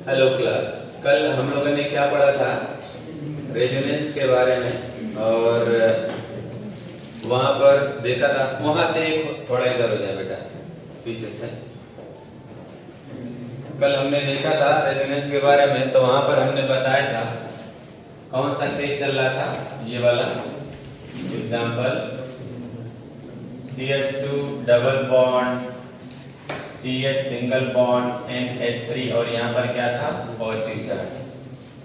Hello class. कल हम लोगों ने क्या पढ़ा था? रेजोनेंस के बारे में, और वहाँ पर देखा था, वहाँ से थोड़ा इधर हो जाए बेटा, पीछे से। कल हमने देखा था रेजोनेंस के बारे में, तो वहाँ पर हमने बताया था कौन सा केस चल रहा था, ये वाला example CH2 double bond CH single bond NH3, और यहाँ पर क्या था? Positive charge.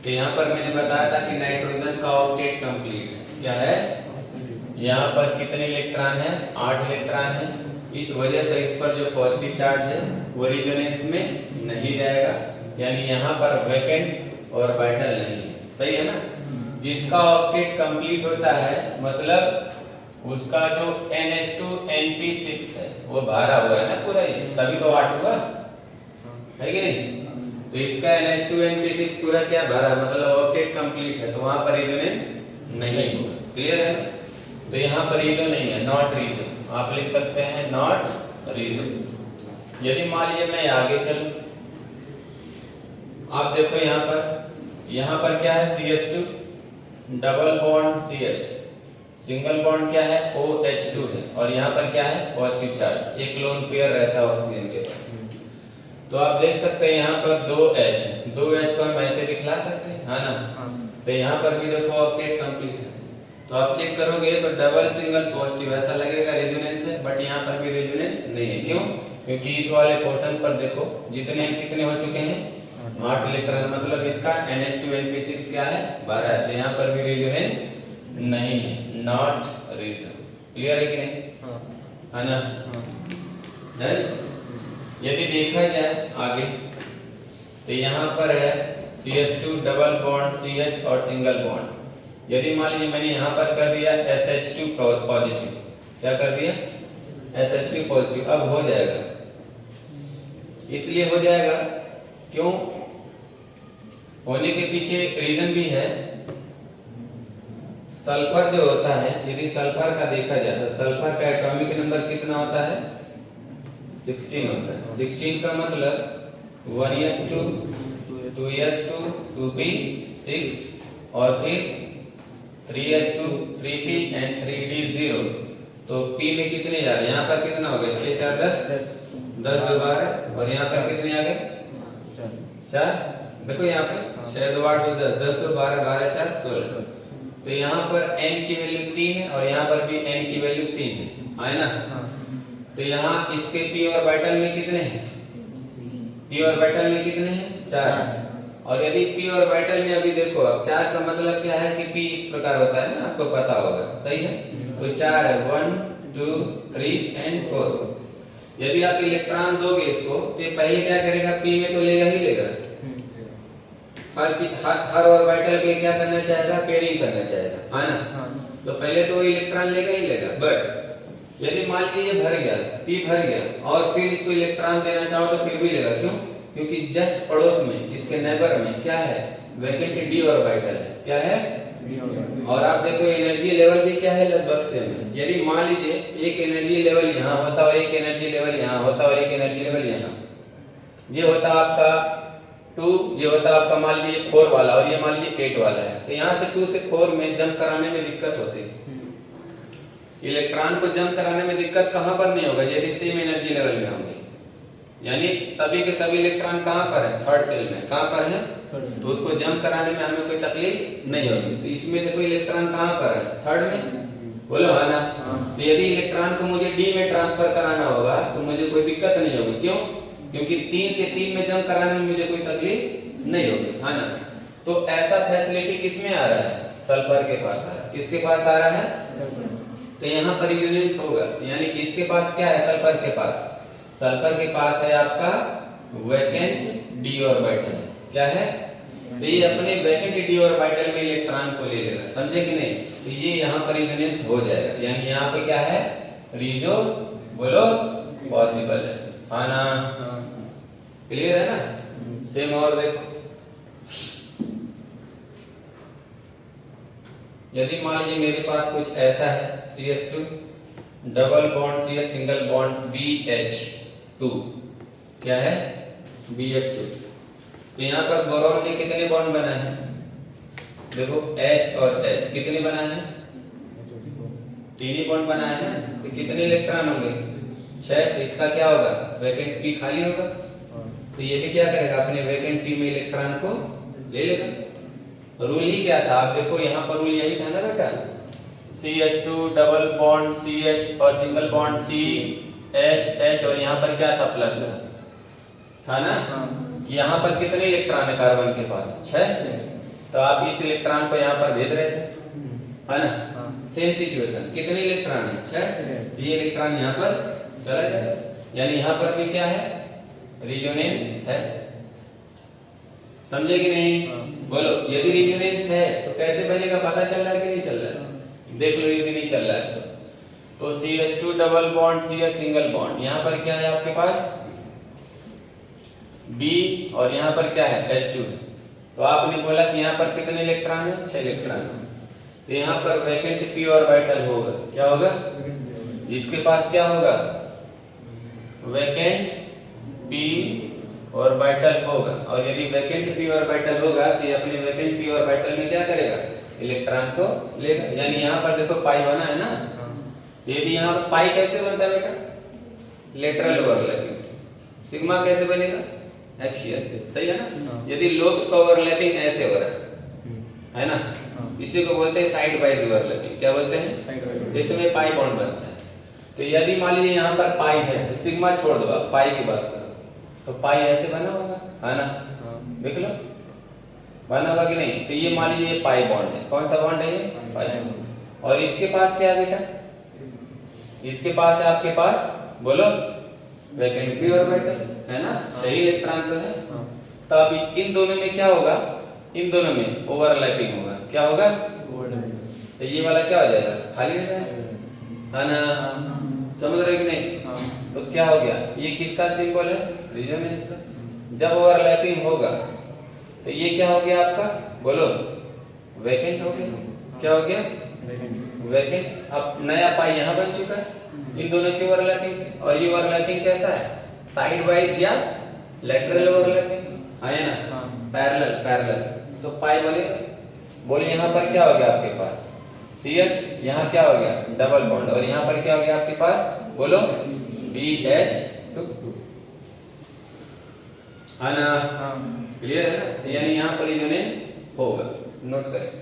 तो यहाँ पर मैंने बताया था कि नाइट्रोजन का ऑक्टेट कंप्लीट है। क्या है? यहाँ पर कितने इलेक्ट्रॉन है? 8 इलेक्ट्रॉन है। इस वजह से इस पर जो पॉजिटिव चार्ज है वो रेजोनेंस में नहीं जाएगा, यानी यहाँ पर वैकेंट और वाइटल नहीं है। सही है ना? जिसका ऑक्टेट कंप्लीट होता है मतलब उसका जो NH2 NP6 है वो भरा हुआ है ना पूरा, ये तभी तो 8 हुआ है कि नहीं? तो इसका NH2 NP6 पूरा क्या भरा, मतलब ऑक्टेट कंप्लीट है, तो वहां पर रेजोनेंस नहीं हुआ। क्लियर है ना? तो यहाँ पर रीजन नहीं है, नॉट रीजन। आप लिख सकते हैं नॉट रीजन। यदि मान लीजिए मैं आगे चलूं, आप देखो यहाँ पर क्या है? CH2 double bond CH, single bond क्या है? OH2 है, और यहाँ पर क्या है? Positive charge. एक लोन पेयर रहता है ऑक्सीजन के पास। तो आप देख सकते हैं यहाँ पर 2H है, 2H को हम ऐसे दिखला सकते हैं, है ना? तो यहाँ पर भी देखो ऑक्टेट कंप्लीट है। तो आप चेक करोगे तो डबल सिंगल पॉजिटिव ऐसा लगेगा रेजोनेंस है, बट यहाँ पर भी रेजोनेंस नहीं है। क्यों? क्योंकि इस वाले पोर्शन पर देखो कितने हो चुके हैं? 8 इलेक्ट्रॉन, मतलब इसका NH2 NP6 क्या है? 12 है। तो यहाँ पर भी रेजोनेंस नहीं है, नॉट रीजन। क्लियर है कि नहीं? है ना? है? यदि देखा जाए आगे तो यहाँ पर है CH2 डबल बॉन्ड CH और सिंगल बॉन्ड। यदि मान लीजिए मैंने यहाँ पर कर दिया SH2 पॉजिटिव, क्या कर दिया? SH2 positive. अब हो जाएगा, इसलिए हो जाएगा क्यों? होने के पीछे रीजन भी है। सल्फर जो होता है, यदि सल्फर का देखा जाए तो सल्फर का एटॉमिक नंबर कितना होता है? 16 होता है। 16 का मतलब 1s2 2s2 2p6 और फिर 3s2 3p एंड 3d0। तो p में कितने जा रहे हैं? यहाँ पर कितना हो गया? 6 4 10 10 2 12, और यहाँ पर कितने आ गए? 4। देखो यहाँ पे 6 2 8 2 10 10 2 12 12 4 16। तो यहाँ पर n की वैल्यू 3 है, और यहाँ पर भी n की वैल्यू 3 है ना? तो यहाँ इसके p ऑर्बिटल में कितने हैं? p ऑर्बिटल में कितने हैं? 4। और यदि p ऑर्बिटल में अभी देखो, अब 4 का मतलब क्या है कि p इस प्रकार होता है ना, आपको पता होगा। सही है? तो 4 है, 1 2 3 एंड 4। यदि आप इलेक्ट्रॉन दोगे इसको तो ये पहले क्या करेगा? p में तो लेगा ही लेगा। हर ऑर्बिटल पे क्या करना चाहेगा? पेयरिंग करना चाहेगा, है ना? तो पहले तो इलेक्ट्रॉन लेगा ही लेगा। बट यदि मान लीजिए ये भर गया, p भर गया, और फिर इसको इलेक्ट्रॉन देना चाहो तो फिर भी लेगा। क्यों? क्योंकि जस्ट पड़ोस में, इसके नेबर में क्या है? वैकेंट d ऑर्बिटल है। क्या है? और आप देखो एनर्जी लेवल भी क्या है? लगभग सेम है। यदि मान लीजिए एक एनर्जी लेवल यहाँ होता और एक एनर्जी लेवल यहाँ होता और एक एनर्जी लेवल यहाँ, ये होता आपका 2, ये होता आपका मान लीजिए 4 वाला, और ये मान लीजिए 8 वाला है। तो यहाँ से 2 से 4 में जंप कराने में दिक्कत होती है। इलेक्ट्रॉन को जंप कराने में दिक्कत कहाँ पर नहीं होगा? यदि सेम एनर्जी लेवल में होंगे, यानी सभी के सभी इलेक्ट्रॉन कहाँ पर है? थर्ड सेल में। कहाँ पर है? तो उसको जंप कराने में हमें कोई तकलीफ नहीं होगी। तो इसमें देखो इलेक्ट्रॉन कहाँ पर है? थर्ड में। बोलो है ना? तो यदि इलेक्ट्रॉन को मुझे डी में ट्रांसफर कराना होगा तो मुझे कोई दिक्कत नहीं होगी। क्यों? क्योंकि 3 से 3 में जंप कराने में मुझे कोई तकलीफ नहीं होगी, है ना? तो ऐसा फैसिलिटी किसमें आ रहा है? सल्फर के पास आ रहा है। किसके पास आ रहा है? तो यहाँ पर रेजोनेंस होगा, यानी किसके पास क्या है? सल्फर के पास। सल्फर के पास है आपका वैकेंट d ऑर्बिटल। क्या है? तो ये अपने वैकेंट d ऑर्बिटल में इलेक्ट्रॉन को ले लेगा। समझे कि नहीं? तो ये यहाँ पर रेजोनेंस हो जाएगा, यानी यहाँ पे क्या है? रीजो बोलो पॉसिबल है ना? क्लियर है ना? सेम और देखो, यदि मान लीजिए मेरे पास कुछ ऐसा है CH2 double bond CH single bond BH2, क्या है? BH2। तो यहाँ पर बोरॉन ने कितने बॉन्ड बनाए हैं? देखो H और H कितने बनाए हैं? 3 ही बॉन्ड बनाए हैं। तो कितने इलेक्ट्रॉन होंगे? 6। तो इसका क्या होगा? वैकेंट पी खाली होगा। तो ये भी क्या करेगा? अपने वैकेंट पी में इलेक्ट्रॉन को ले लेगा। रूल ही क्या था? आप देखो यहाँ पर रूल यही था ना बेटा, CH2 डबल बॉन्ड CH और सिंगल बॉन्ड CH और यहाँ पर क्या था? प्लस था ना। यहाँ पर कितने इलेक्ट्रॉन है कार्बन के पास? 6। तो आप इस इलेक्ट्रॉन को यहाँ पर भेज रहे थे, है ना। सेम सिचुएशन, कितने इलेक्ट्रॉन है? 6। तो ये इलेक्ट्रॉन यहाँ पर चला जाएगा, यानी यहाँ पर भी क्या है? रिजोनेंस है। समझे कि नहीं? बोलो, यदि रिजोनेंस है तो कैसे बनेगा? पता चल रहा है कि नहीं चल रहा है? देख लो, यदि नहीं चल रहा है तो CH2 double bond CH single bond, यहाँ पर क्या है आपके पास? B और यहाँ पर क्या है? H2। तो आपने बोला कि यहाँ पर कितने इलेक्ट्रॉन है? 6 इलेक्ट्रॉन है। तो यहाँ पर वैकेंट p ऑर्बिटल होगा, क्या होगा? इसके पास क्या होगा? वैकेंट p ऑर्बिटल होगा। और यदि वैकेंट p ऑर्बिटल होगा तो ये अपने वैकेंट p ऑर्बिटल में क्या करेगा? इलेक्ट्रॉन को लेगा। यानी यहाँ पर देखो पाई बना है ना। तो यदि यहाँ पर पाई कैसे बनता है बेटा? लेटरल ओवरलैपिंग से। सिग्मा कैसे बनेगा? एक्सियल। सही है ना। यदि लोब्स का ओवरलैपिंग ऐसे हो रहा है ना, इसी को बोलते हैं साइड वाइज ओवरलैपिंग। क्या बोलते हैं? इसमें पाई बॉन्ड बनता है। तो यदि मान लीजिए यहाँ पर पाई है तो सिग्मा छोड़ दो, आप पाई की बात करो, तो पाई ऐसे बना होगा, है ना। देख लो बना होगा कि नहीं। तो ये मान लीजिए पाई बॉन्ड है। कौन सा बॉन्ड है? ये पाई बॉन्ड। और इसके पास क्या है बेटा? इसके पास है आपके पास, बोलो, वैकेंट p ऑर्बिटल, है ना। सही इलेक्ट्रॉन तो है। तो अब इन दोनों में क्या होगा? इन दोनों में ओवरलैपिंग होगा। क्या होगा? तो ये वाला क्या हो जाएगा? खाली हो जाएगा, है ना। समझ रहे कि नहीं? तो क्या हो गया? ये किसका सिंबल है? रिजोनेंस का। जब ओवरलैपिंग होगा तो ये क्या हो गया आपका? बोलो, वैकेंट हो गया। क्या हो गया? वैकेंट। अब नया पाई यहाँ बन चुका है इन दोनों की ओवरलैपिंग से। और ये ओवरलैपिंग कैसा है? साइड वाइज या लेटरल ओवरलैपिंग, है ना। Parallel parallel. तो पाई बनेगा। बोलिए यहाँ पर क्या हो गया आपके पास? CH, यहाँ क्या हो गया? Double bond. और यहाँ पर क्या हो गया आपके पास? बोलो, BH2, है ना। क्लियर है ना। यानी यहाँ पर रिजोनेंस होगा। नोट करें।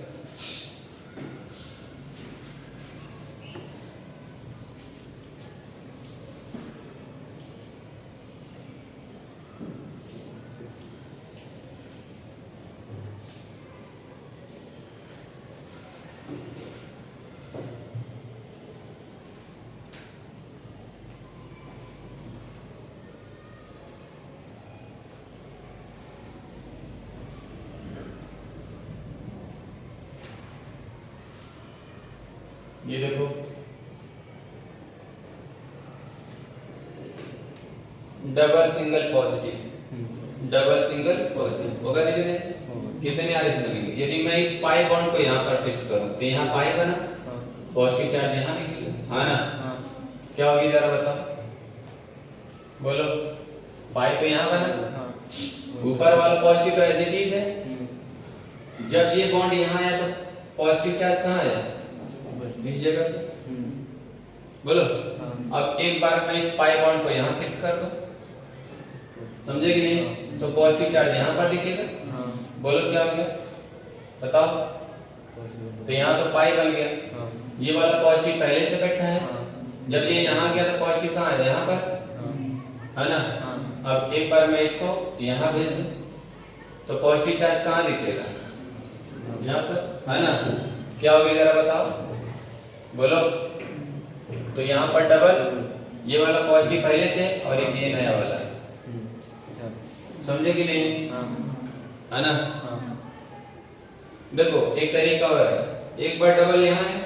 ये देखो, double single positive, double single positive होगा रिजोनेंस। कितने आर इसमें लगेंगे? यदि मैं इस पाई बॉन्ड को यहाँ पर शिफ्ट करूँ तो यहाँ पाई बना, पॉजिटिव चार्ज यहाँ निकलेगा, है ना। क्या होगी जरा बताओ, बोलो। पाई तो यहाँ बना, ऊपर वाला पॉजिटिव तो एज इट इज है। जब ये बॉन्ड यहाँ आया तो पॉजिटिव चार्ज कहाँ आया? इस जगह। बोलो। अब एक बार मैं इस पाई बॉन्ड को यहाँ शिफ्ट कर दूं, समझे कि नहीं? तो पॉजिटिव चार्ज यहाँ पर दिखेगा। बोलो क्या हो गया? बताओ। तो यहाँ तो पाई बन गया। ये वाला पॉजिटिव पहले से बैठा है। जब ये यहाँ गया तो पॉजिटिव कहाँ है? यहाँ पर, है ना। अब एक बार मैं इसको यहाँ भेज दूं तो पॉजिटिव चार्ज कहाँ दिखेगा? यहाँ पर, है ना। क्या हो गया जरा बताओ, बोलो। तो यहाँ पर डबल, ये वाला पॉजिटिव पहले से और एक ये नया वाला, समझे कि नहीं? है ना। देखो एक तरीका और है, एक बार डबल यहाँ है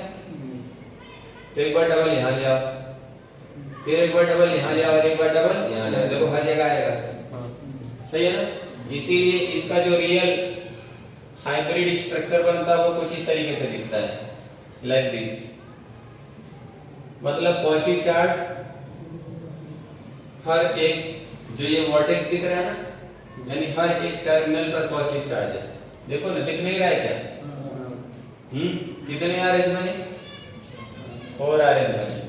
तो एक बार डबल यहाँ ले आओ, फिर एक बार डबल यहाँ ले आओ और एक बार डबल यहाँ ले आओ। देखो हर जगह आएगा, सही है ना। इसीलिए इसका जो रियल हाइब्रिड स्ट्रक्चर बनता है वो कुछ इस तरीके से दिखता है, लाइक दिस। मतलब पॉजिटिव चार्ज हर एक, जो ये वर्टेक्स दिख रहा है ना, यानी हर एक टर्मिनल पर पॉजिटिव चार्ज है। देखो ना, दिख नहीं रहा है क्या? कितने आरएस बने? 4 आरएस बने।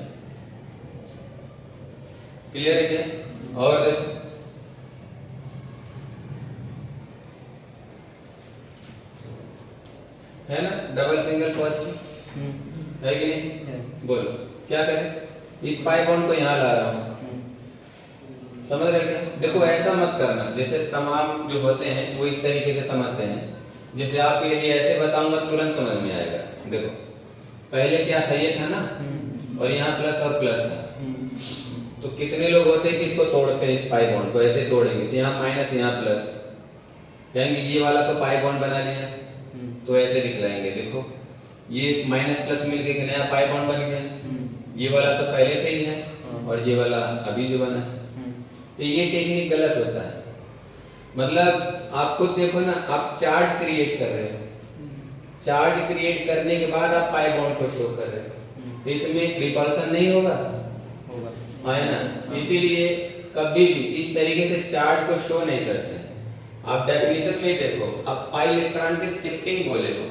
क्लियर है क्या? और देखो, है ना डबल सिंगल पॉजिटिव, है कि नहीं? बोलो क्या करें? इस पाई बॉन्ड को यहाँ ला रहा हूँ, समझ रहे क्या? देखो ऐसा मत करना, जैसे तमाम जो होते हैं वो इस तरीके से समझते हैं। जैसे आपको यदि ऐसे बताऊंगा तुरंत समझ में आएगा। देखो पहले क्या था, ये था ना, और यहाँ प्लस और प्लस था। तो कितने लोग होते हैं कि इसको तोड़ते हैं, इस पाई बॉन्ड को ऐसे तोड़ेंगे तो यहाँ माइनस यहाँ प्लस, कहेंगे ये वाला तो पाई बॉन्ड बना लिया, तो ऐसे दिखलाएंगे। देखो ये माइनस प्लस मिलके एक नया पाई बॉन्ड बन गया, ये वाला तो पहले से ही है और ये वाला अभी जो बना है। तो ये टेक्निक गलत होता है। मतलब आप खुद देखो ना, आप चार्ज क्रिएट कर रहे हो, चार्ज क्रिएट करने के बाद आप पाई बॉन्ड को शो कर रहे हो, तो इसमें रिपल्सन नहीं होगा, है ना? इसीलिए कभी भी इस तरीके से चार्ज को शो नहीं करते। आप डेफिनेशन में देखो, आप पाई इलेक्ट्रॉन के शिफ्टिंग बोले हो,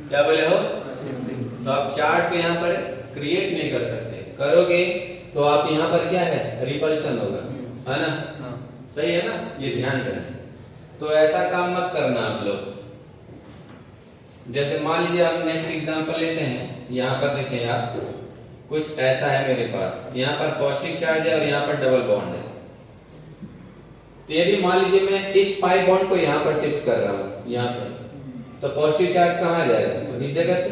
क्या बोले हो? तो आप चार्ज को यहाँ पर क्रिएट नहीं कर सकते, करोगे तो आप यहाँ पर क्या है, रिपल्शन होगा, है ना? सही है ना? ये ध्यान रखना। तो ऐसा काम मत करना आप लोग। जैसे मान लीजिए आप नेक्स्ट एग्जांपल लेते हैं, यहाँ पर देखें आप, कुछ ऐसा है मेरे पास, यहाँ पर पॉजिटिव चार्ज है और यहाँ पर डबल बॉन्ड है। तो यदि मान लीजिए मैं इस पाई बॉन्ड को यहाँ पर शिफ्ट कर रहा हूँ, यहाँ पर, तो पॉजिटिव चार्ज कहाँ जाएगा? इस जगह पे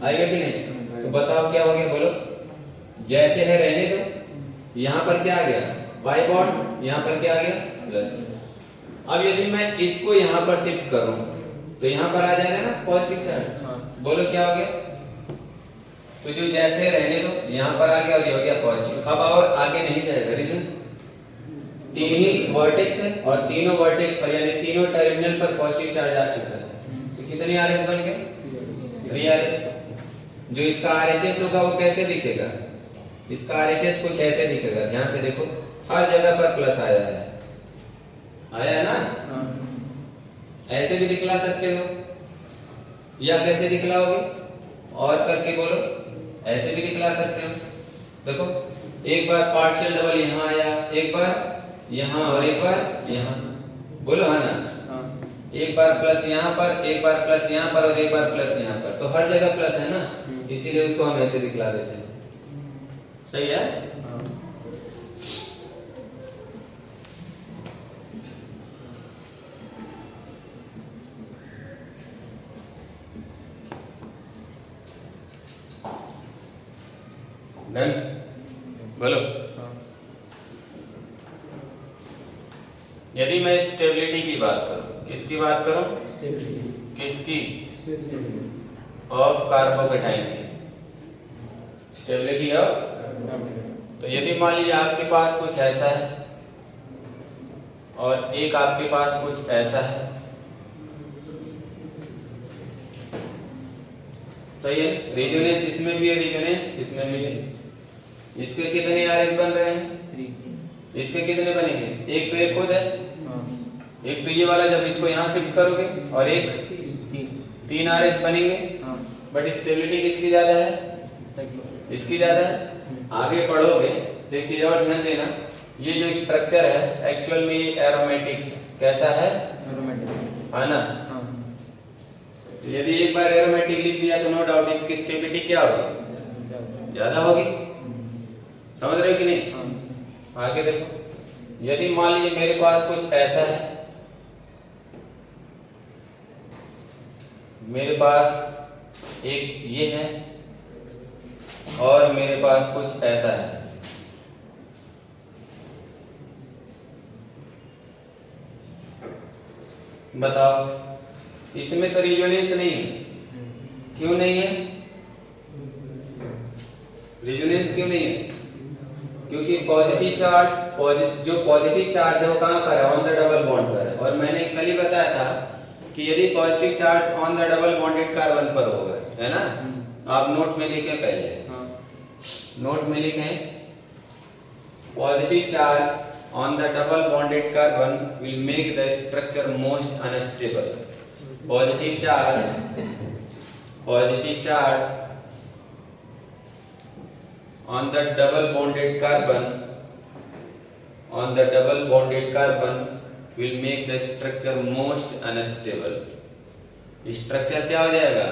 आएगा कि नहीं? तो बताओ क्या हो गया, बोलो। जैसे है रहने दो, यहाँ पर क्या आ गया, पाई बॉन्ड, यहाँ पर क्या आ गया, प्लस। अब यदि मैं इसको यहाँ पर शिफ्ट करूं तो यहाँ पर आ जाएगा ना पॉजिटिव चार्ज, बोलो क्या हो गया? तो जो जैसे रहने दो, यहाँ पर आ गया और ये हो गया पॉजिटिव। अब और आगे नहीं जाएगा, रीजन तीन ही वर्टेक्स है और तीनों वर्टेक्स पर यानी तीनों टर्मिनल पर पॉजिटिव चार्ज आ चुका है। तो कितने आरएस बन गए? 3 आरएस। जो इसका आरएचएस होगा वो कैसे दिखेगा? इसका आरएचएस कुछ ऐसे दिखेगा, ध्यान से देखो, हर जगह पर प्लस आया है, आया है ना? ऐसे भी दिखला सकते हो या कैसे दिखलाओगे? और करके बोलो, ऐसे भी दिखला सकते हो। देखो एक बार पार्शियल डबल यहाँ आया, एक बार यहाँ और एक बार यहाँ, बोलो है ना? एक बार प्लस यहाँ पर, एक बार प्लस यहाँ पर और एक बार प्लस यहाँ पर, तो हर जगह प्लस है ना, इसीलिए उसको हम ऐसे दिखला देते हैं। सही है? डन? बोलो। यदि मैं स्टेबिलिटी की बात करूं, किसकी बात करूं? किसकी? ऑफ कार्बोकेटाइन की, स्टेबिलिटी ऑफ। तो यदि मान लीजिए आपके पास कुछ ऐसा है और एक आपके पास कुछ ऐसा है, तो ये रेजोनेंस इसमें भी है, रेजोनेंस इसमें भी है। इसके कितने आरएस बन रहे हैं? 3। इसके कितने बनेंगे? एक तो एक खुद है, एक तो ये वाला, जब इसको यहाँ शिफ्ट करोगे, और एक 3 आरएस बनेंगे। बट स्टेबिलिटी किसकी ज्यादा है? इसकी ज्यादा है। आगे पढ़ोगे तो एक चीज और ध्यान देना, ये जो स्ट्रक्चर है एक्चुअल में ये एरोमेटिक है। कैसा है? एरोमेटिक, है ना? तो यदि एक बार एरोमेटिक लिख दिया तो नो डाउट इसकी स्टेबिलिटी क्या होगी? ज्यादा होगी। समझ रहे हो कि नहीं? आगे देखो, यदि मान लीजिए मेरे पास कुछ ऐसा है, मेरे पास एक ये है और मेरे पास कुछ ऐसा है, बताओ इसमें तो रेजोनेंस नहीं है। क्यों नहीं है? रेजोनेंस क्यों नहीं है? क्योंकि पॉजिटिव चार्ज, जो पॉजिटिव चार्ज है वो कहाँ पर है? ऑन द डबल बॉन्ड पर है। और मैंने कल ही बताया था कि यदि positive charge on the double bonded carbon पर होगा, है ना? आप नोट में लिखें, पहले नोट में लिखें positive charge on the double bonded carbon will make the structure most unstable. Positive charge on the double bonded carbon will make the structure most unstable. Structure क्या हो जाएगा?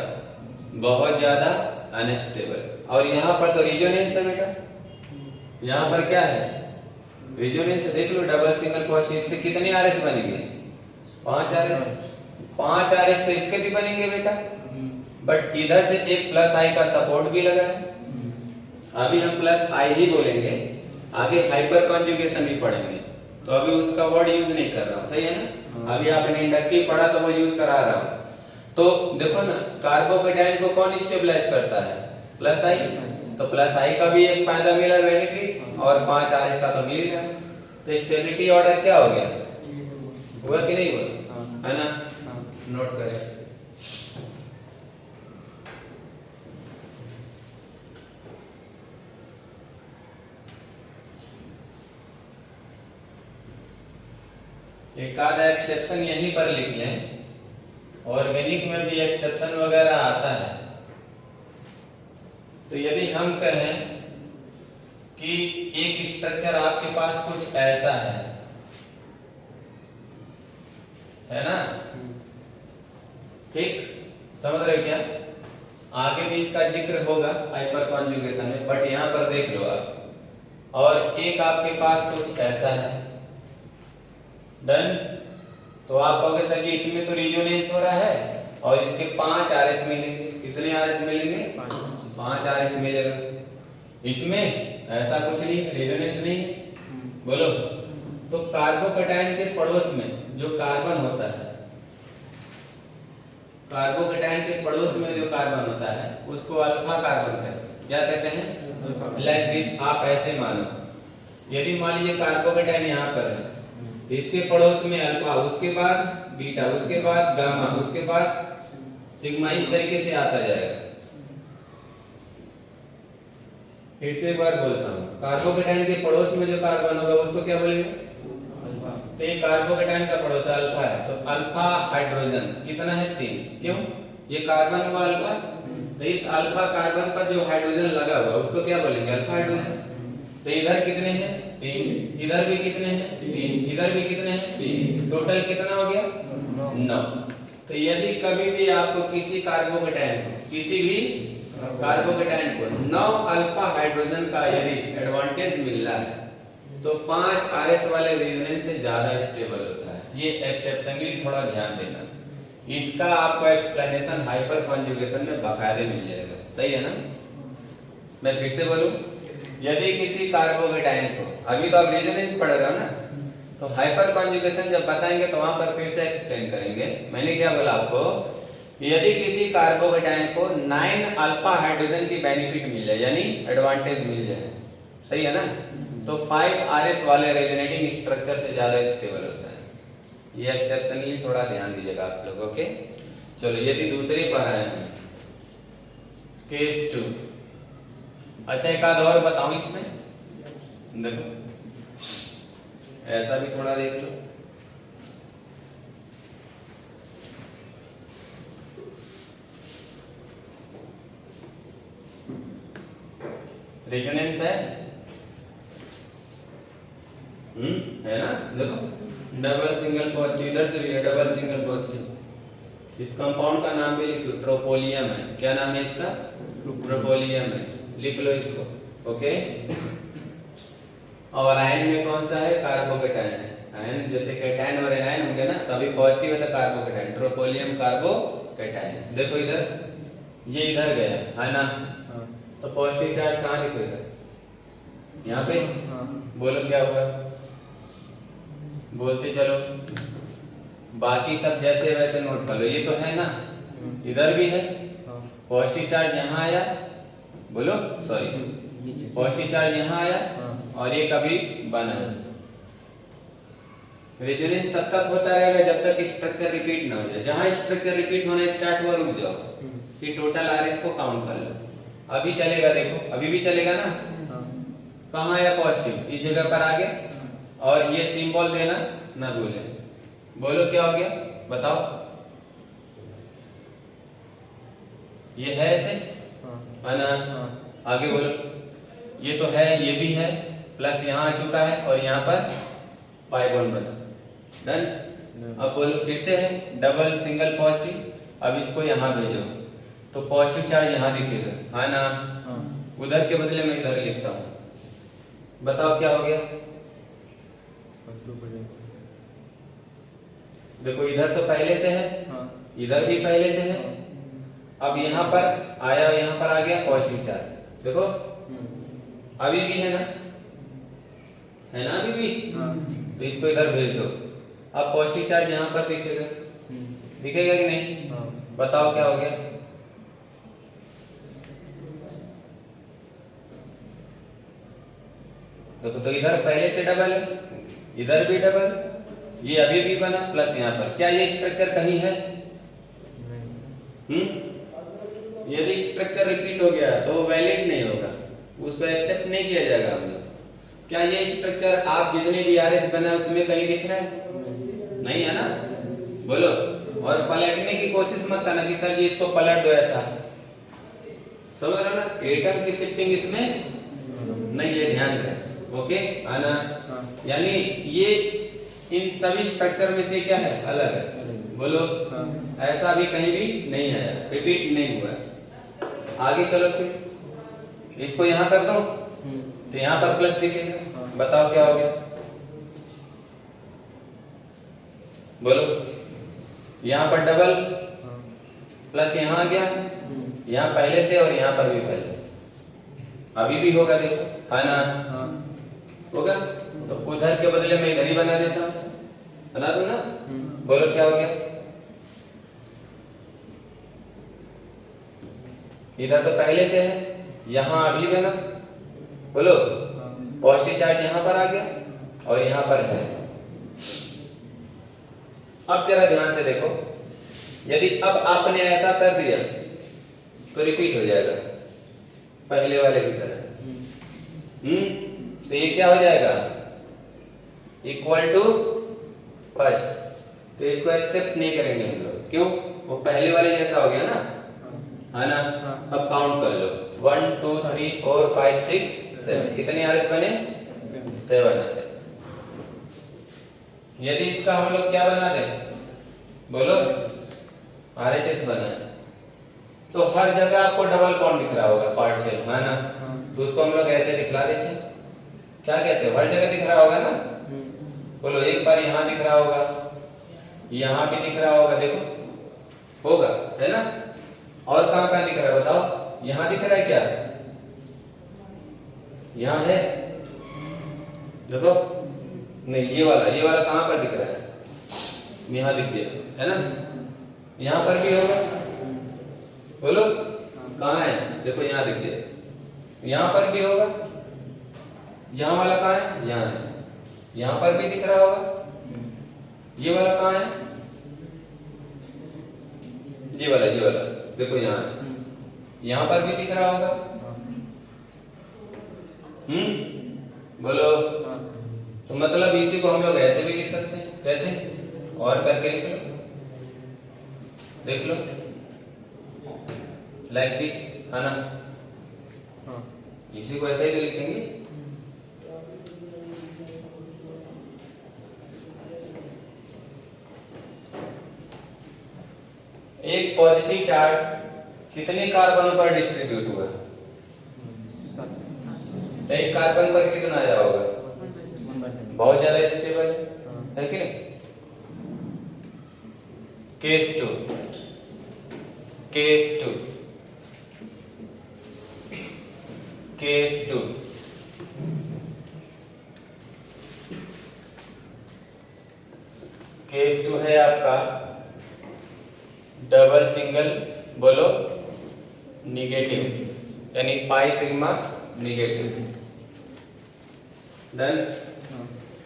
बहुत ज्यादा अनस्टेबल। और यहाँ पर तो रिजोनेंस है बेटा, यहाँ पर क्या है? रिजोनेंस। देख लो डबल सिंगल पॉजिटिव, इसके कितने आरएस बनेंगे? 5 आरएस। 5 आरएस तो इसके भी बनेंगे बेटा, बट इधर से एक प्लस आई का सपोर्ट भी लगा है। अभी हम प्लस आई ही बोलेंगे, आगे हाइपर कॉन्जुगेशन भी पढ़ेंगे, तो अभी उसका वर्ड यूज नहीं कर रहा हूँ, सही है ना? अभी आपने इंडक्टिव पढ़ा तो वो यूज करा रहा हूँ। तो देखो ना, कार्बोकेटाइन को कौन स्टेबलाइज करता है? प्लस आई। तो प्लस आई का भी एक फायदा मिला, बेनिफिट, और 5 आरएस का तो मिल गया। तो स्टेबिलिटी ऑर्डर क्या हो गया? हुआ कि नहीं हुआ? है ना? नोट करें। एक आधा एक्सेप्शन यहीं पर लिख लें, ऑर्गेनिक में भी एक्सेप्शन वगैरह आता है। तो यदि हम कहें कि एक स्ट्रक्चर आपके पास कुछ ऐसा है ना? ठीक, समझ रहे क्या? आगे भी इसका जिक्र होगा हाइपर कॉन्जुगेशन में, बट यहां पर देख लो आप। और एक आपके पास कुछ ऐसा है, डन। तो आप कहोगे सर जी इसमें तो रिजोनेंस हो रहा है और इसके 5 आरएस मिलेंगे। कितने आरएस मिलेंगे? 5 आरएस मिलेगा। इसमें ऐसा कुछ नहीं, रिजोनेंस नहीं है। बोलो। तो कार्बोकेटाइन के पड़ोस में जो कार्बन होता है, कार्बोकेटाइन के पड़ोस में जो कार्बन होता है उसको अल्फा कार्बन कहते हैं। क्या कहते हैं? Like this. आप ऐसे मानो, यदि मान लीजिए कार्बोकेटाइन यहाँ पर है, तो इसके पड़ोस में अल्फा, उसके बाद बीटा, उसके बाद गामा, उसके बाद सिग्मा, इस तरीके से आता जाएगा। फिर से एक बार बोलता हूँ, कार्बोकेटाइन के पड़ोस में जो कार्बन होगा उसको क्या बोलेंगे? तो ये कार्बोकेटाइन का पड़ोस अल्फा है, तो अल्फा हाइड्रोजन कितना है? 3। क्यों? ये कार्बन हुआ अल्फा, तो इस अल्फा कार्बन पर जो हाइड्रोजन लगा हुआ उसको क्या बोलेंगे? Alpha hydrogen. तो इधर कितने हैं? 3। इधर भी कितने हैं? 3। इधर भी कितने हैं? 3। टोटल कितना हो गया? 9। तो यदि कभी भी आपको किसी कार्बोकेटाइन को 9 अल्फा हाइड्रोजन का यदि एडवांटेज मिल रहा है, तो 5 आरएस वाले रेजोनेंस से ज्यादा स्टेबल होता है। ये एक्सेप्शनली थोड़ा ध्यान देना। इसका आपको एक्सप्लेनेशन हाइपर कॉन्जुगेशन में बाकायदे मिल जाएगा, सही है ना? मैं फिर से बोलूं, यदि किसी कार्बोकेटाइन को, अभी तो आप रेजोनेंस पढ़ रहे हो ना, तो हाइपर कॉन्जुगेशन जब बताएंगे तो वहां पर फिर से एक्सप्लेन करेंगे। मैंने क्या बोला आपको? यदि किसी कार्बोकेटाइन को 9 अल्फा हाइड्रोजन की बेनिफिट मिल जाए, यानी एडवांटेज मिल जाए, सही है ना, तो 5 आरएस वाले रेजोनेटिंग स्ट्रक्चर से ज्यादा स्टेबल होता है। ये एक्सेप्शनली थोड़ा ध्यान दीजिएगा आप लोग, ओके? चलो यदि दूसरी पर आए हैं, केस 2। अच्छा एक आध और बताऊं इसमें, देखो ऐसा भी थोड़ा देख लो। रेजोनेंस है ना? देखो डबल सिंगल पॉजिटिव, इधर से भी है डबल सिंगल पॉजिटिव। इस कंपाउंड का नाम भी लिखो, ट्रोपोलियम है। क्या नाम है इसका? ट्रोपोलियम है, लिख लो इसको, ओके? और आयन में कौन सा है? कार्बोकेटाइन है। आयन जैसे कैटाइन और एनायन होंगे ना, तभी पॉजिटिव है तो कार्बोकेटाइन, ट्रोपोलियम कार्बोकेटाइन। देखो इधर, ये इधर गया है ना, तो पॉजिटिव चार्ज कहाँ लिखो? इधर, यहाँ पे। बोलो क्या हुआ? बोलते चलो, बाकी सब जैसे वैसे नोट कर लो। ये तो है ना, इधर भी है पॉजिटिव चार्ज, यहाँ आया, बोलो सॉरी, पॉजिटिव चार्ज यहाँ आया और ये कभी बना। रेजोनेंस तब तक होता रहेगा जब तक स्ट्रक्चर रिपीट ना हो जाए। जहां स्ट्रक्चर रिपीट होना स्टार्ट हुआ, रुक जाओ, फिर टोटल आरएस को काउंट कर लो। अभी चलेगा, देखो अभी भी चलेगा ना। कहाँ आया पॉजिटिव? इस जगह पर आ गया और ये सिंबल देना ना भूलें। बोलो क्या हो गया, बताओ। ये है ऐसे है ना, आगे बोलो। ये तो है, ये भी है, प्लस यहाँ आ चुका है और यहाँ पर पाई बॉन्ड बना। डन। अब बोलो फिर से है डबल सिंगल पॉजिटिव। अब इसको यहाँ भेजो तो पॉजिटिव चार्ज यहाँ दिखेगा, है ना। उधर के बदले मैं इधर लिखता हूँ। बताओ क्या हो गया। देखो इधर तो पहले से है, इधर भी पहले से है। अब यहाँ पर आया, यहाँ पर आ गया पॉजिटिव चार्ज। देखो अभी भी है ना, है ना अभी भी। तो इसको इधर भेज दो। अब पॉजिटिव चार्ज यहाँ पर दिखेगा, दिखेगा कि नहीं। बताओ क्या हो गया। देखो तो इधर पहले से डबल है, इधर भी डबल, ये अभी भी बना, प्लस यहाँ पर। क्या ये स्ट्रक्चर कहीं है? यदि स्ट्रक्चर रिपीट हो गया तो वैलिड नहीं होगा, उसको एक्सेप्ट नहीं किया जाएगा हम लोग। क्या ये स्ट्रक्चर आप जितने भी आरएस बना उसमें कहीं दिख रहा है? नहीं है ना। बोलो। और पलटने की कोशिश मत करना कि सर जी इसको पलट दो, ऐसा समझ रहे हो ना। एटम की शिफ्टिंग इसमें नहीं है, ध्यान रहे। ओके आना। यानी ये इन सभी स्ट्रक्चर में से क्या है, अलग है। बोलो ऐसा भी कहीं भी नहीं है, रिपीट नहीं हुआ है। आगे चलो फिर इसको यहाँ कर दो तो यहाँ पर प्लस दिखेगा। बताओ क्या हो गया। बोलो यहाँ पर डबल प्लस यहाँ आ गया, यहाँ पहले से और यहाँ पर भी पहले से। अभी भी होगा, देखो है ना, होगा। तो उधर के बदले मैं इधर ही बना देता हूँ, बना दूं ना। बोलो क्या हो गया। इधर तो पहले से है, यहाँ अभी बना। बोलो पॉजिटिव चार्ज यहाँ पर आ गया और यहाँ पर है। अब जरा ध्यान से देखो, यदि अब आपने ऐसा कर दिया तो रिपीट हो जाएगा पहले वाले की तरह। तो ये क्या हो जाएगा, इक्वल टू फर्स्ट। तो इसको एक्सेप्ट नहीं करेंगे हम लोग, क्यों, वो पहले वाले जैसा हो गया ना, है ना। अब काउंट कर लो, 1 2 3 4 5 6 7। कितने आरएस बने, 7 आरएस। यदि इसका हम लोग क्या बना दें, बोलो आरएचएस बनाए, तो हर जगह आपको डबल बॉन्ड दिख रहा होगा पार्शियल, है ना। तो उसको हम लोग ऐसे दिखला देते हैं, क्या कहते हो, हर जगह दिख रहा होगा ना। बोलो एक बार यहाँ दिख रहा होगा, यहाँ भी दिख रहा होगा, देखो होगा, है ना। और कहाँ कहाँ दिख रहा है बताओ। यहाँ दिख रहा है क्या, यहाँ है, देखो नहीं, ये वाला कहाँ पर दिख रहा है, यहाँ दिख गया, है ना। यहाँ पर भी होगा, बोलो कहाँ है, देखो यहाँ दिख गया। यहाँ पर भी होगा, यहाँ वाला कहाँ है, यहाँ है, यहाँ पर भी दिख रहा होगा। ये वाला कहाँ है, ये वाला देखो यहाँ है, यहाँ पर भी दिख रहा होगा। बोलो। तो मतलब इसी को हम लोग ऐसे भी लिख सकते हैं, कैसे, और करके लिख लो, देख लो, लाइक दिस, है ना। इसी को ऐसे ही लिखेंगे। एक पॉजिटिव चार्ज कितने कार्बन पर डिस्ट्रीब्यूट हुआ, एक कार्बन पर कितना आया होगा, बहुत ज्यादा स्टेबल है कि नहीं। केस 2 केस 2 केस 2 केस 2 है आपका डबल सिंगल, बोलो निगेटिव, यानी पाई सिग्मा निगेटिव। डन।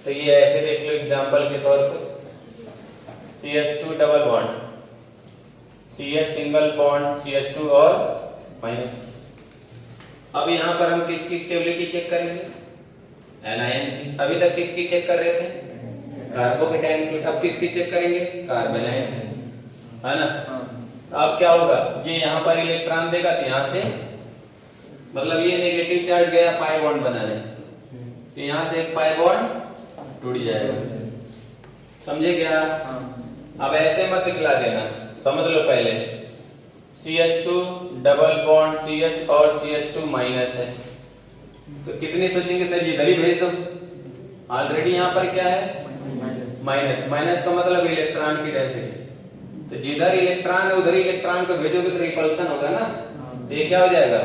तो ये ऐसे देख लो एग्जांपल के तौर पर, CH2 double bond, CH single bond, CH2 और माइनस। अब यहाँ पर हम किसकी स्टेबिलिटी चेक करेंगे, एनायन की। अभी तक किसकी चेक कर रहे थे? कार्बोकेटाइन की। अब किसकी चेक करेंगे? कार्बोनाइन की, है ना? अब क्या होगा, ये यहाँ पर इलेक्ट्रॉन देगा तो यहाँ से मतलब ये नेगेटिव चार्ज गया पाई बॉन्ड बनाने, तो यहाँ से एक पाई बॉन्ड टूट जाएगा। समझे क्या? अब ऐसे मत दिखला देना, समझ लो पहले। CH2 डबल बॉन्ड CH और CH2 माइनस है, तो कितने सोचेंगे सर इधर ही भेज दो। ऑलरेडी यहाँ पर क्या है? माइनस। माइनस का मतलब इलेक्ट्रॉन की डेंसिटी, तो जिधर इलेक्ट्रॉन है उधर इलेक्ट्रॉन को भेजोगे तो रिपल्सन होगा ना, तो ये क्या हो जाएगा?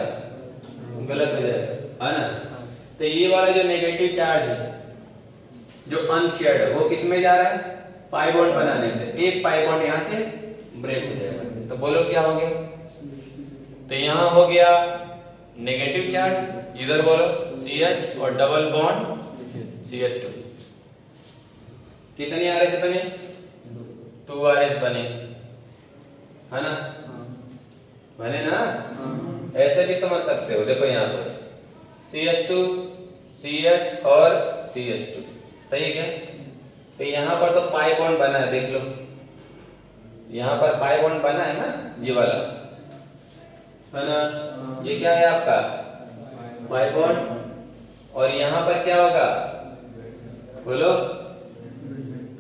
गलत हो जाएगा, है ना? तो ये वाला जो नेगेटिव चार्ज है जो अनशेयर्ड है वो किस में जा रहा है? पाई बॉन्ड बनाने में। एक पाई बॉन्ड यहाँ से ब्रेक हो जाएगा, तो बोलो क्या हो गया? तो यहाँ हो गया नेगेटिव चार्ज, इधर बोलो CH और डबल बॉन्ड CH2। कितने RS बने? 2 RS बने, है ना? बने ना? ऐसे भी समझ सकते हो, देखो यहाँ पर CH2 CH और CH2, सही है क्या? तो यहाँ पर तो पाई बॉन्ड बना है, देख लो यहाँ पर पाई बॉन्ड बना है ना, ये वाला, है ना? ये क्या है आपका? Pi bond. और यहाँ पर क्या होगा बोलो?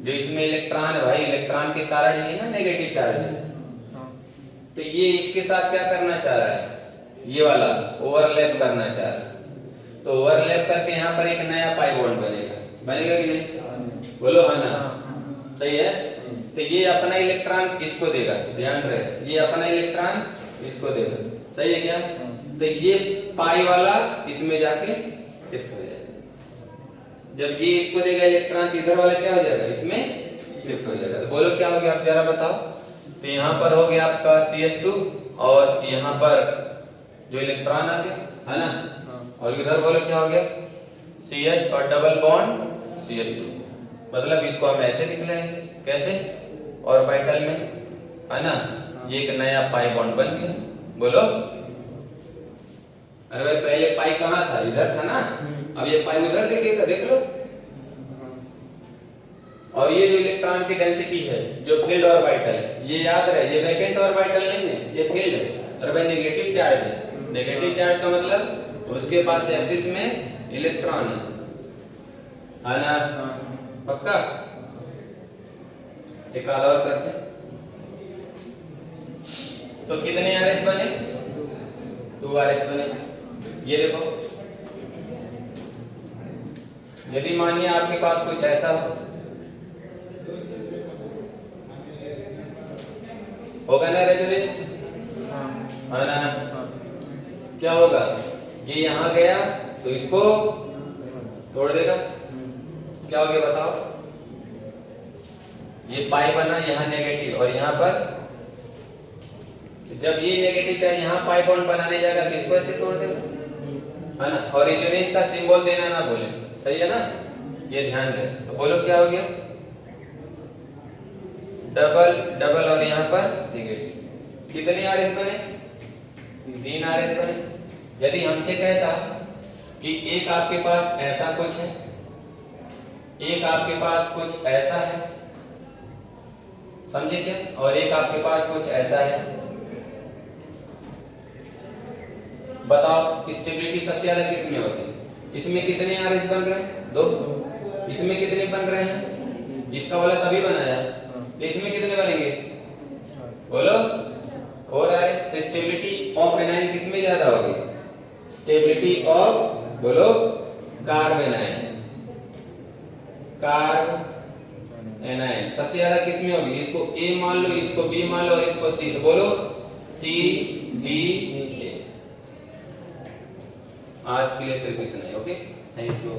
जो इसमें इलेक्ट्रॉन है भाई, इलेक्ट्रॉन के कारण ही ना नेगेटिव चार्ज है, तो ये इसके साथ क्या करना चाह रहा है? ये वाला ओवरलैप करना चाह रहा है, तो ओवरलैप करके यहाँ पर एक नया पाई बॉन्ड बनेगा। बनेगा कि नहीं? बोलो है ना? सही है। तो ये अपना इलेक्ट्रॉन किसको देगा? ध्यान रहे, ये अपना इलेक्ट्रॉन इसको देगा, सही है क्या? तो ये पाई वाला इसमें जाके शिफ्ट हो जाएगा। जब ये इसको देगा इलेक्ट्रॉन, इधर वाला क्या हो जाएगा? इसमें शिफ्ट हो जाएगा। तो बोलो क्या हो गया? आप जरा बताओ। तो यहाँ पर हो गया आपका CH2 और यहाँ पर जो इलेक्ट्रॉन आ गया, है ना? और इधर बोलो क्या हो गया? CH और डबल बॉन्ड CH2। मतलब इसको हम ऐसे दिखलाएंगे, कैसे? ऑर्बिटल में, है ना? ये एक नया पाई बॉन्ड बन गया। बोलो। अरे भाई पहले पाई कहाँ था? इधर था ना, अब ये पाई उधर दिखेगा, देख लो। और ये जो इलेक्ट्रॉन की डेंसिटी है जो फील्ड ऑर्बिटल है, ये याद रहे, ये वैकेंट ऑर्बिटल नहीं है, ये फील्ड है। अरे भाई नेगेटिव चार्ज है, नेगेटिव चार्ज का मतलब उसके पास एक्सिस में इलेक्ट्रॉन है ना? पक्का? एक और करते हैं। तो कितने RS बने? 2 RS बने। ये देखो, यदि मानिए आपके पास कुछ ऐसा हो, होगा ना रेजोनेंस, है ना? क्या होगा? ये यहां गया तो इसको तोड़ देगा। क्या हो गया बताओ? ये पाई बना, यहाँ नेगेटिव, और यहाँ पर जब ये नेगेटिव चार्ज यहाँ पाई बॉन्ड बनाने जाएगा तो इसको ऐसे तोड़ देगा, है ना? और रेजोनेंस का सिंबल देना ना बोले, सही है ना? ये ध्यान रहे। तो बोलो क्या हो गया? डबल डबल और यहाँ पर नेगेटिव। कितने RS बने? 3 RS बने। यदि हमसे कहता कि एक आपके पास ऐसा कुछ है, एक आपके पास कुछ ऐसा है, समझे क्या? और एक आपके पास कुछ ऐसा है, बताओ स्टेबिलिटी सबसे ज्यादा किस में होती है? इसमें कितने RS बन रहे हैं? 2। इसमें कितने बन रहे हैं? इसका वाला तभी बनाया, तो इसमें कितने बनेंगे? बोलो 4 RS। तो स्टेबिलिटी ऑफ एनायन किस में ज्यादा होगी? स्टेबिलिटी ऑफ, बोलो, कार्बोनाइन। कार्बोनाइन सबसे ज्यादा किस में होगी? इसको A मान लो, इसको B मान लो और इसको C। तो बोलो CBA। आज के लिए सिर्फ इतना ही। Okay, thank you.